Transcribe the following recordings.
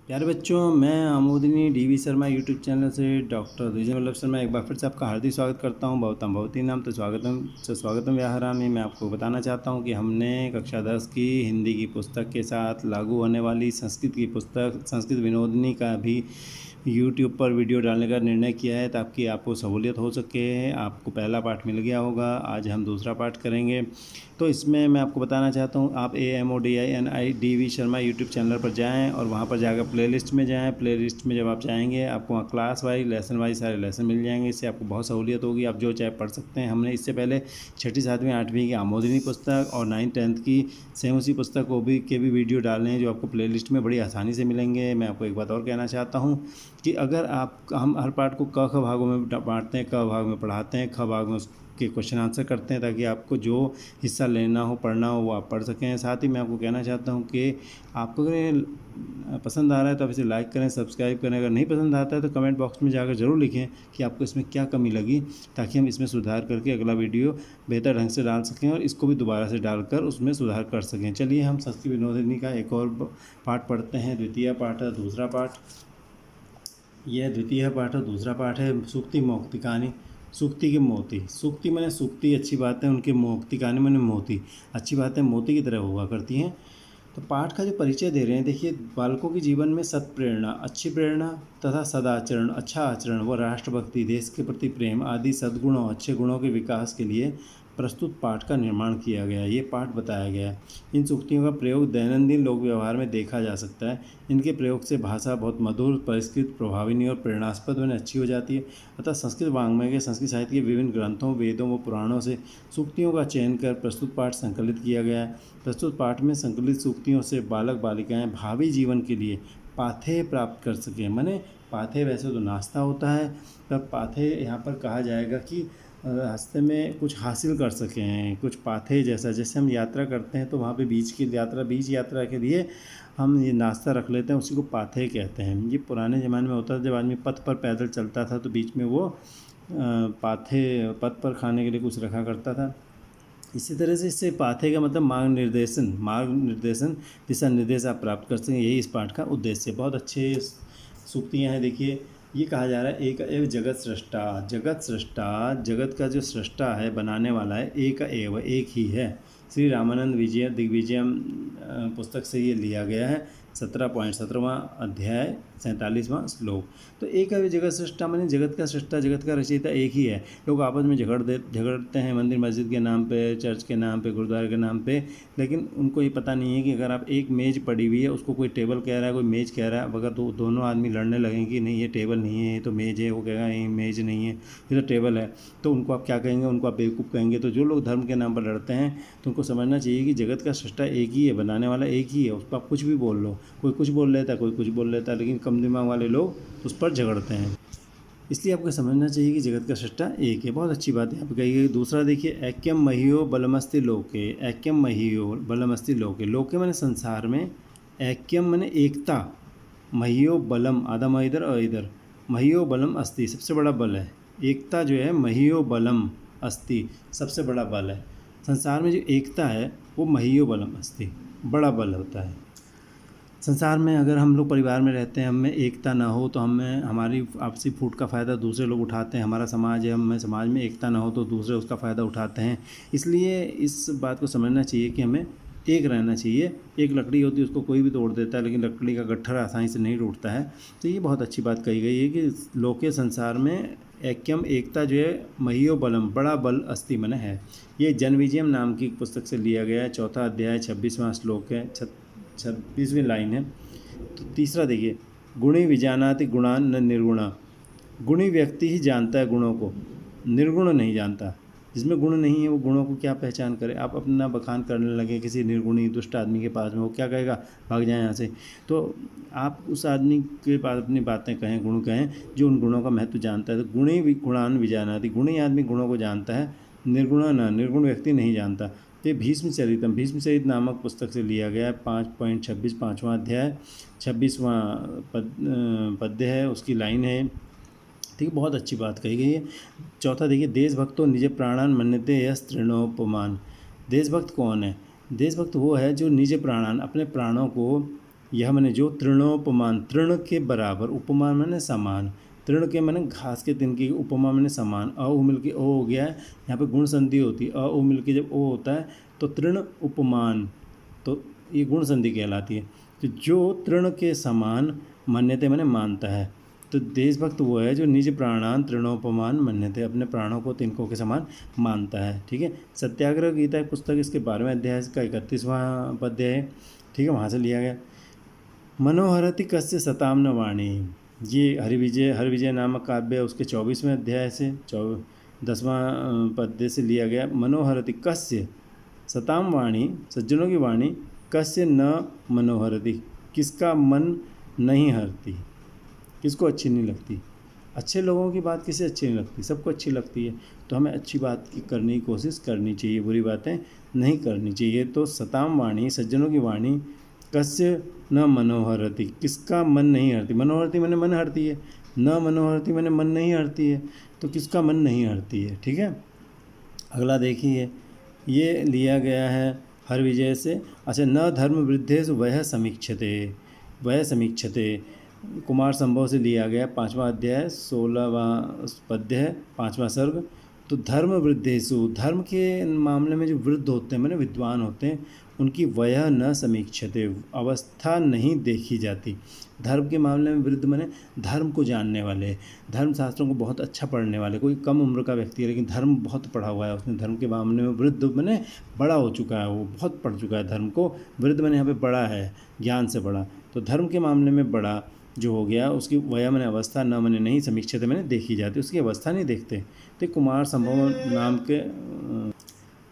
प्यारे बच्चों, मैं आमोदिनी डीवी शर्मा यूट्यूब चैनल से डॉक्टर विजय वल्लभ शर्मा एक बार फिर से आपका हार्दिक स्वागत करता हूं। भवतम भवती नाम तो स्वागतम व्याहरामि। मैं आपको बताना चाहता हूं कि हमने कक्षा 10 की हिंदी की पुस्तक के साथ लागू होने वाली संस्कृत की पुस्तक संस्कृत विनोदिनी का भी यूट्यूब पर वीडियो डालने का निर्णय किया है ताकि आपको सहूलियत हो सके। आपको पहला पाठ मिल गया होगा, आज हम दूसरा पाठ करेंगे। तो इसमें मैं आपको बताना चाहता हूँ, आप AMODINIDV शर्मा यूट्यूब चैनल पर जाएं और वहाँ पर जाकर प्लेलिस्ट में जाएं। प्लेलिस्ट में जब आप जाएंगे आपको वहाँ क्लास वाइज लेसन वाइज सारे लेसन मिल जाएंगे। इससे आपको बहुत सहूलियत होगी, आप जो चाहे पढ़ सकते हैं। हमने इससे पहले 6ठी 7वीं 8वीं की आमोदिनी पुस्तक और 9th 10th की सेम उसी पुस्तक को के भी वीडियो डाले हैं जो आपको प्लेलिस्ट में बड़ी आसानी से मिलेंगे। मैं आपको एक बात और कहना चाहता हूँ कि अगर हम हर पाठ को क ख भागों में बांटते हैं, क भाग में पढ़ाते हैं, ख भाग में के क्वेश्चन आंसर करते हैं ताकि आपको जो हिस्सा लेना हो पढ़ना हो वो आप पढ़ सकें। साथ ही मैं आपको कहना चाहता हूँ कि आपको अगर पसंद आ रहा है तो आप इसे लाइक करें, सब्सक्राइब करें। अगर नहीं पसंद आता है तो कमेंट बॉक्स में जाकर ज़रूर लिखें कि आपको इसमें क्या कमी लगी, ताकि हम इसमें सुधार करके अगला वीडियो बेहतर ढंग से डाल सकें और इसको भी दोबारा से डालकर उसमें सुधार कर सकें। चलिए हम संस्कृत विनोदिनी का एक और पाठ पढ़ते हैं। द्वितीय पाठ है, दूसरा पाठ। यह द्वितीय पाठ और दूसरा पाठ है सूक्ति मोक्ति कहानी। सूक्ति के मोती, सूक्ति मैंने सूक्ति अच्छी बात है, उनके मोक्ति कहानी मैंने मोती अच्छी बात है, मोती की तरह हुआ करती हैं। तो पाठ का जो परिचय दे रहे हैं, देखिए, बालकों के जीवन में सत्प्रेरणा, अच्छी प्रेरणा तथा सदाचरण, अच्छा आचरण व राष्ट्रभक्ति, देश के प्रति प्रेम आदि सद्गुणों, अच्छे गुणों के विकास के लिए प्रस्तुत पाठ का निर्माण किया गया है। ये पाठ बताया गया है। इन सूक्तियों का प्रयोग दैनंदिन लोक व्यवहार में देखा जा सकता है। इनके प्रयोग से भाषा बहुत मधुर, परिष्कृत, प्रभाविनी और प्रेरणास्पद व अच्छी हो जाती है। अतः संस्कृत वाङ्मय के, संस्कृत साहित्य के विभिन्न ग्रंथों, वेदों व पुराणों से सूक्तियों का चयन कर प्रस्तुत पाठ संकलित किया गया है। प्रस्तुत पाठ में संकलित सूक्तियों से बालक बालिकाएं भावी जीवन के लिए पाथेय प्राप्त कर सकें। माने पाथेय वैसे तो नाश्ता होता है, पर पाथेय यहाँ पर कहा जाएगा कि रास्ते में कुछ हासिल कर सकें, कुछ पाथेय जैसा। जैसे हम यात्रा करते हैं तो वहाँ पे बीच यात्रा के लिए हम ये नाश्ता रख लेते हैं, उसी को पाथेय कहते हैं। ये पुराने ज़माने में होता था, जब आदमी पथ पर पैदल चलता था तो बीच में वो पाथेय पथ पर खाने के लिए कुछ रखा करता था। इसी तरह से इससे पाथेय का मतलब मार्ग निर्देशन, दिशा निर्देश आप प्राप्त कर सकें। यही इस पाठ का उद्देश्य है। बहुत अच्छे सूक्तियाँ हैं। देखिए, ये कहा जा रहा है एक एव जगत सृष्टा, जगत का जो सृष्टा है, बनाने वाला है, एक एव, एक ही है। श्री रामानंद दिग्विजयम पुस्तक से ये लिया गया है। 17.17वां अध्याय 47वां श्लोक। तो एक है जगत सृष्टा, माने जगत का सृष्टा, जगत का रचयिता एक ही है। लोग आपस में झगड़ते हैं मंदिर मस्जिद के नाम पे, चर्च के नाम पे, गुरुद्वारे के नाम पे, लेकिन उनको ये पता नहीं है कि अगर आप एक मेज़ पड़ी हुई है, उसको कोई टेबल कह रहा है, कोई मेज़ कह रहा है, अगर दोनों आदमी लड़ने लगेंगे कि नहीं ये टेबल नहीं है, ये तो मेज़ है, वो कहेगा ये मेज़ नहीं है, ये तो टेबल है, तो उनको आप क्या कहेंगे? उनको आप बेवकूफ़ कहेंगे। तो जो लोग धर्म के नाम पर लड़ते हैं तो उनको समझना चाहिए कि जगत का सृष्टा एक ही है, बनाने वाला एक ही है। उस पर आप कुछ भी बोल लो, कोई कुछ बोल लेता है, कोई कुछ बोल लेता है, लेकिन कम दिमाग वाले लोग उस पर झगड़ते हैं। इसलिए आपको समझना चाहिए कि जगत का सृष्टा एक है। बहुत अच्छी बात है यहाँ पर कही गई। दूसरा देखिए, ऐक्यम महियो बलमस्ति लोके, ऐक्यम महियो बलमस्ति लोके। लोके मैंने संसार में, ऐक्यम मैंने एकता, महियो बलम, आधा म इधर और इधर, महियो बलम अस्ति, सबसे बड़ा बल है। एकता जो है, महियो बलम अस्ति, सबसे बड़ा बल है। संसार में जो एकता है वो महियो बलम अस्ति, बड़ा बल होता है। संसार में अगर हम लोग परिवार में रहते हैं, हमें एकता ना हो तो हमारी आपसी फूट का फ़ायदा दूसरे लोग उठाते हैं। हमारा समाज है, हमें समाज में एकता ना हो तो दूसरे उसका फ़ायदा उठाते हैं। इसलिए इस बात को समझना चाहिए कि हमें एक रहना चाहिए। एक लकड़ी होती है, उसको कोई भी तोड़ देता है, लेकिन लकड़ी का गट्ठर आसानी से नहीं टूटता है। तो ये बहुत अच्छी बात कही गई है कि लोके संसार में ऐक्यम, एकता जो है, महियो बलम, बड़ा बल अस्ति मन है। ये जनविजयम नाम की पुस्तक से लिया गया है। 4था अध्याय 26वां श्लोक है, 26वीं लाइन है। तो तीसरा देखिए, गुणी विजानाति गुणान न निर्गुणा। गुणी व्यक्ति ही जानता है गुणों को, निर्गुण नहीं जानता। जिसमें गुण नहीं है वो गुणों को क्या पहचान करे? आप अपना बखान करने लगे किसी निर्गुणी दुष्ट आदमी के पास में, वो क्या कहेगा? भाग जाए यहाँ से। तो आप उस आदमी के पास अपनी बातें कहें, गुण कहें, जो उन गुणों का महत्व जानता है। तो गुणी गुणान विजानाति, गुणी आदमी गुणों को जानता है, निर्गुणा न, निर्गुण व्यक्ति नहीं जानता। ये भीष्म चरित नामक पुस्तक से लिया गया है। 5.26, 5वां अध्याय 26वां पद्य है, उसकी लाइन है। ठीक है, बहुत अच्छी बात कही गई है। चौथा देखिए, देशभक्तो निज प्राणान मन्यते यस तृणोपमान। देशभक्त कौन है? देशभक्त वो है जो निज प्राणान, अपने प्राणों को यह मैंने जो तृणोपमान, तृण के बराबर, उपमान मैंने समान, तृण के मैंने घास के तिनके, उपमा मैंने समान, अ उ मिल के ओ हो गया है। यहाँ पे गुण संधि होती है, अ उ मिल के जब ओ होता है तो तृण उपमान, तो ये गुण संधि कहलाती है। तो जो तृण के समान मन्यते मैंने मानता है, तो देशभक्त वो है जो निज प्राणान तृणोपमान मन्यते, अपने प्राणों को तिनकों के समान मानता है। ठीक है, सत्याग्रह गीता एक पुस्तक, इसके 12वें अध्याय का 31वां पद्य है। ठीक है, वहाँ से लिया गया। मनोहरति कस्य सताम न वाणी, ये हरिविजय नामक काव्य उसके 24वें अध्याय से 10वां पद्य से लिया गया। मनोहरति कस्य सताम वाणी, सज्जनों की वाणी, कस्य न मनोहरति, किसका मन नहीं हरती, किसको अच्छी नहीं लगती। अच्छे लोगों की बात किसे अच्छी नहीं लगती, सबको अच्छी लगती है। तो हमें अच्छी बात की करने की कोशिश करनी चाहिए, बुरी बातें नहीं करनी चाहिए। तो सताम वाणी, सज्जनों की वाणी, कस्य न मनोहरति, किसका मन नहीं हरती। मनोहरती मैंने मन हरती है, न मनोहरती मैंने मन नहीं हरती है, तो किसका मन नहीं हरती है। ठीक है, अगला देखिए, ये लिया गया है हरविजय से। अच्छा, न धर्म वृद्धेषु वह समीक्षते, कुमार संभव से लिया गया, 5वां अध्याय 16वां पद्य है, 5वां सर्ग। तो धर्म वृद्धेषु, धर्म के मामले में जो वृद्ध होते हैं मैंने विद्वान होते हैं, उनकी वयः न समीक्षते, अवस्था नहीं देखी जाती। धर्म के मामले में वृद्ध मैंने धर्म को जानने वाले, धर्म शास्त्रों को बहुत अच्छा पढ़ने वाले, कोई कम उम्र का व्यक्ति है लेकिन धर्म बहुत पढ़ा हुआ है उसने, धर्म के मामले में वृद्ध मैंने बड़ा हो चुका है, वो बहुत पढ़ चुका है धर्म को। वृद्ध मैंने यहाँ पे बड़ा है, ज्ञान से बड़ा, तो धर्म के मामले में बड़ा जो हो गया, उसकी वयः मैंने अवस्था, न मैंने नहीं, समीक्षते मैंने देखी जाती, उसकी अवस्था नहीं देखते। तो कुमार संभव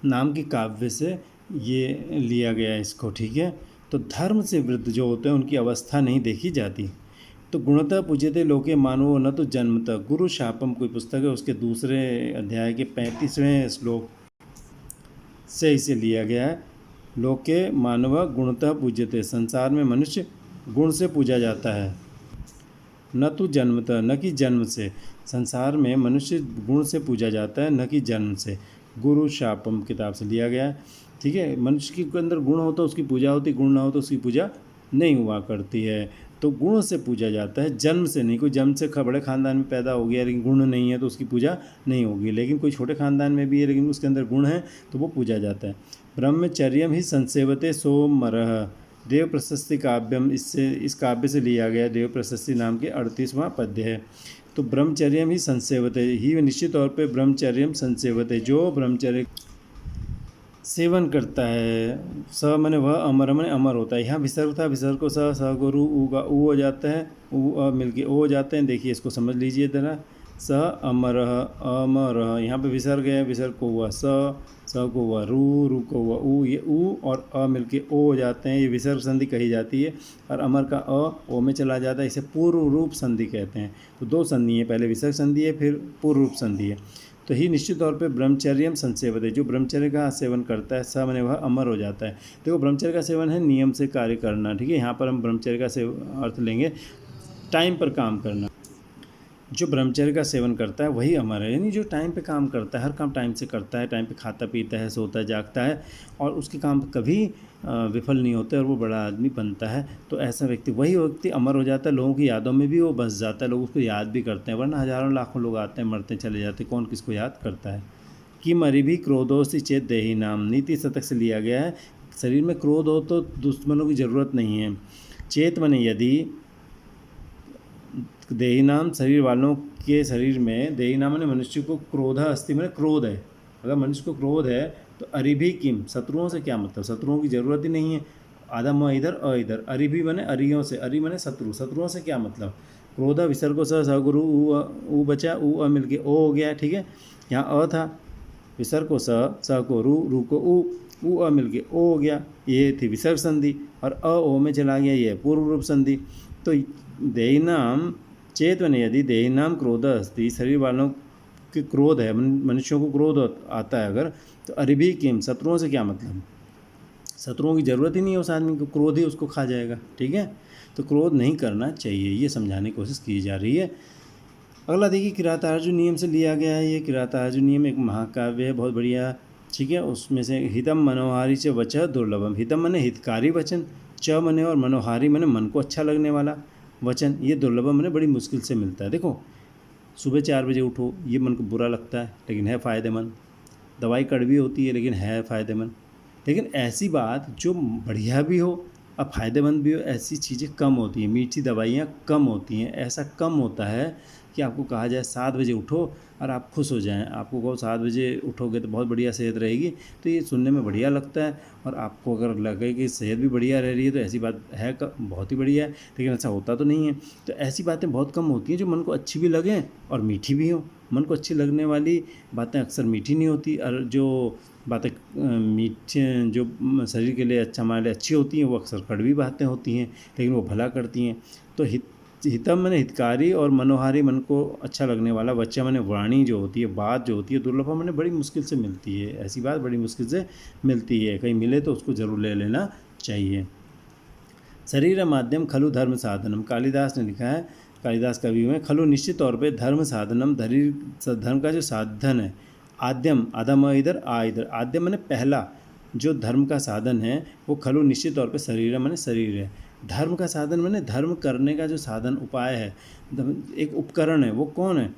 नाम के काव्य से ये लिया गया इसको। ठीक है, तो धर्म से वृद्ध जो होते हैं उनकी अवस्था नहीं देखी जाती। तो गुणतः पूज्यते लोके मानवो न तो जन्मतः, गुरु शापम कोई पुस्तक है, उसके 2 अध्याय के 35वें श्लोक से इसे लिया गया है। लोके मानव गुणतः पूज्यते, संसार में मनुष्य गुण से पूजा जाता है, न तो जन्मतः, न कि जन्म से। संसार में मनुष्य गुण से पूजा जाता है, न कि जन्म से। गुरु शापम किताब से लिया गया है। ठीक है, मनुष्य के अंदर गुण हो तो उसकी पूजा होती, गुण ना हो तो उसकी पूजा नहीं हुआ करती है। तो गुण से पूजा जाता है, जन्म से नहीं। कोई जन्म से बड़े खानदान में पैदा हो गया लेकिन गुण नहीं है तो उसकी पूजा नहीं होगी, लेकिन कोई छोटे खानदान में भी है लेकिन उसके अंदर गुण है तो वो पूजा जाता है। ब्रह्मचर्यम ही संसेवते सोमरः, देव प्रशस्ति काव्यम, इससे इस काव्य से लिया गया, देव प्रशस्ति नाम के 38वां पद्य है। तो ब्रह्मचर्यम ही संसेवते, ही निश्चित तौर पे ब्रह्मचर्यम संसेवते, जो ब्रह्मचर्य सेवन करता है। स मैंने वह, अमर मैंने अमर होता है। यहाँ विसर्ग था, विसर्ग को स को रू ऊ का ऊ हो जाता है, ऊ अ मिल के ओ हो जाते हैं। देखिए इसको समझ लीजिए ज़रा, स अमर अमर, यहाँ पे विसर्ग है, विसर्ग को हुआ स को हुआ रू को हुआ ऊ, ये ऊ और अ मिल के ओ हो जाते हैं, ये विसर्ग संधि कही जाती है। और अमर का अ ओ में चला जाता है, इसे पूर्व रूप संधि कहते हैं। तो 2 संधि है, पहले विसर्ग संधि है फिर पूर्व रूप संधि है। तो ही निश्चित तौर पे ब्रह्मचर्यम संसेवते, जो ब्रह्मचर्य का सेवन करता है, स मैंने वह अमर हो जाता है। देखो ब्रह्मचर्य का सेवन है नियम से कार्य करना। ठीक है, यहाँ पर हम ब्रह्मचर्य का अर्थ लेंगे टाइम पर काम करना। जो ब्रह्मचर्य का सेवन करता है वही अमर है, यानी जो टाइम पे काम करता है, हर काम टाइम से करता है, टाइम पे खाता पीता है, सोता है, जागता है और उसके काम कभी विफल नहीं होते और वो बड़ा आदमी बनता है। तो ऐसा व्यक्ति, वही व्यक्ति अमर हो जाता है, लोगों की यादों में भी वो बस जाता है, लोग उसको याद भी करते हैं। वरना हज़ारों लाखों लोग आते हैं, मरते चले जाते, कौन किसको याद करता है। कि मरी भी क्रोधोस्ति चेत देही नाम, नीति शतक से लिया गया है। शरीर में क्रोध हो तो दुश्मनों की ज़रूरत नहीं है। चेत मने यदि, देही नाम शरीर वालों के शरीर में, देही नाम मैंने मनुष्य को, क्रोध अस्थि मैंने क्रोध है, अगर मनुष्य को क्रोध है तो अरिभी किम, शत्रुओं से क्या मतलब, शत्रुओं की ज़रूरत ही नहीं है। आधा म इधर अ इधर, अरिभी मैंने अरियों से, अरि मैंने शत्रु, शत्रुओं से क्या मतलब। क्रोध विसर्गो स गुरु ऊ बचा, ऊ अ मिल के ओ हो गया। ठीक है, यहाँ अ था, विसर्ग को स को रू को ऊ अ मिल के ओ हो गया, ये थी विसर्ग संधि। और अ ओ में चला गया, ये पूर्व रूप संधि। तो देही नाम चेत में यदि, देही नाम क्रोध अस्ति, शरीर वालों के क्रोध है, मनुष्यों को क्रोध आता है अगर, तो अरिभी किम, शत्रुओं से क्या मतलब, शत्रुओं की ज़रूरत ही नहीं है उस आदमी को, क्रोध ही उसको खा जाएगा। ठीक है, तो क्रोध नहीं करना चाहिए, ये समझाने की कोशिश की जा रही है। अगला देखिए, किरातार्जुन नियम से लिया गया है। ये किरातार्जुन नियम एक महाकाव्य है, बहुत बढ़िया। ठीक है, उसमें से हितम मनोहारी च वचः दुर्लभम, हितम माने हितकारी वचन, च मने और मनोहारी मने मन को अच्छा लगने वाला वचन, ये दुर्लभ मने बड़ी मुश्किल से मिलता है। देखो, सुबह 4 बजे उठो, ये मन को बुरा लगता है लेकिन है फ़ायदेमंद। दवाई कड़वी होती है लेकिन है फ़ायदेमंद। लेकिन ऐसी बात जो बढ़िया भी हो और फ़ायदेमंद भी हो, ऐसी चीज़ें कम होती हैं। मीठी दवाइयाँ कम होती हैं। ऐसा कम होता है कि आपको कहा जाए 7 बजे उठो और आप खुश हो जाएं। आपको कहो 7 बजे उठोगे तो बहुत बढ़िया सेहत रहेगी, तो ये सुनने में बढ़िया लगता है। और आपको अगर लगे कि सेहत भी बढ़िया रह रही है तो ऐसी बात है, बहुत ही बढ़िया है, लेकिन ऐसा होता तो नहीं है। तो ऐसी बातें बहुत कम होती हैं जो मन को अच्छी भी लगें और मीठी भी हों। मन को अच्छी लगने वाली बातें अक्सर मीठी नहीं होती, और जो बातें मीठे जो शरीर के लिए अच्छा, हमारे लिए अच्छी होती हैं, वो अक्सर कड़वी बातें होती हैं लेकिन वो भला करती हैं। तो हितम मने हितकारी और मनोहारी, मन को अच्छा लगने वाला, वच्चा मने वाणी जो होती है, बात जो होती है, दुर्लभम मने बड़ी मुश्किल से मिलती है। ऐसी बात बड़ी मुश्किल से मिलती है, कहीं मिले तो उसको ज़रूर ले लेना चाहिए। शरीर माध्यम खलु धर्म साधनम, कालिदास ने लिखा है, कालिदास कवि में, खलु निश्चित तौर पे धर्म साधनम, धर्म का जो साधन है, आद्यम, आदम इधर आ इधर, आद्यम मैंने पहला जो धर्म का साधन है वो खलु निश्चित तौर पे शरीर मैंने शरीर है। धर्म का साधन मैंने धर्म करने का जो साधन उपाय है, एक उपकरण है, वो कौन है?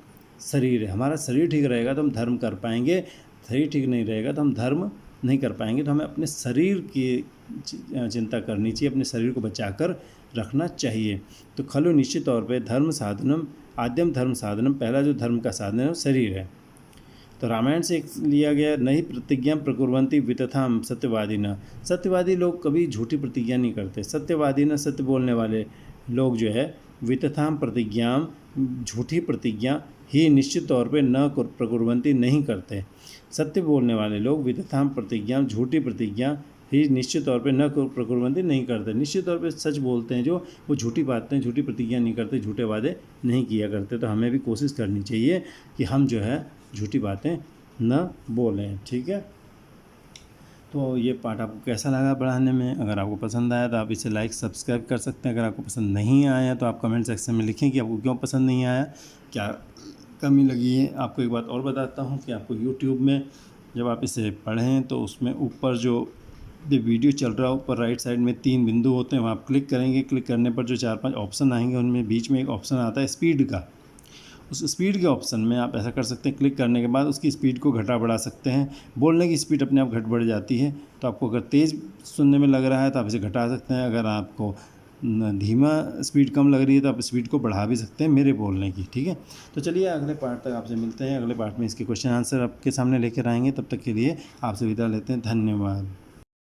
शरीर है। हमारा शरीर ठीक रहेगा तो हम धर्म कर पाएंगे, शरीर ठीक नहीं रहेगा तो हम धर्म नहीं कर पाएंगे। तो हमें अपने शरीर की चिंता करनी चाहिए, अपने शरीर को बचाकर रखना चाहिए। तो खलु निश्चित तौर पे धर्म साधनम, आद्यम धर्म साधनम, पहला जो धर्म का साधन है वो शरीर है। तो रामायण से लिया गया, नहीं प्रतिज्ञा प्रकुर्वन्ति वितथाम सत्यवादी न, सत्यवादी लोग कभी झूठी प्रतिज्ञा नहीं करते। सत्यवादी न, सत्य बोलने वाले लोग जो है, वितथाम प्रतिज्ञा, झूठी प्रतिज्ञा ही निश्चित तौर पे न प्रकुर्वन्ति, नहीं करते। सत्य बोलने वाले लोग वितथाम प्रतिज्ञा, झूठी प्रतिज्ञा ही निश्चित तौर पे न प्रकुर्वन्ति, नहीं करते। निश्चित तौर पे सच बोलते हैं जो, वो झूठी बातें, झूठी प्रतिज्ञा नहीं करते, झूठे वादे नहीं किया करते। तो हमें भी कोशिश करनी चाहिए कि हम जो है झूठी बातें न बोलें। ठीक है, तो ये पार्ट आपको कैसा लगा पढ़ाने में? अगर आपको पसंद आया तो आप इसे लाइक सब्सक्राइब कर सकते हैं। अगर आपको पसंद नहीं आया तो आप कमेंट सेक्शन में लिखें कि आपको क्यों पसंद नहीं आया, क्या कमी लगी है। आपको एक बात और बताता हूँ कि आपको यूट्यूब में जब आप इसे पढ़ें तो उसमें ऊपर जो वीडियो चल रहा है, ऊपर राइट साइड में 3 बिंदु होते हैं, वहाँ आप क्लिक करेंगे। क्लिक करने पर जो 4-5 ऑप्शन आएंगे, उनमें बीच में एक ऑप्शन आता है स्पीड का। उस स्पीड के ऑप्शन में आप ऐसा कर सकते हैं, क्लिक करने के बाद उसकी स्पीड को घटा बढ़ा सकते हैं। बोलने की स्पीड अपने आप घट बढ़ जाती है। तो आपको अगर तेज़ सुनने में लग रहा है तो आप इसे घटा सकते हैं। अगर आपको धीमा स्पीड कम लग रही है तो आप स्पीड को बढ़ा भी सकते हैं मेरे बोलने की। ठीक है, तो चलिए अगले पार्ट तक आपसे मिलते हैं। अगले पार्ट में इसके क्वेश्चन आंसर आपके सामने लेकर आएंगे। तब तक के लिए आपसे विदा लेते हैं। धन्यवाद।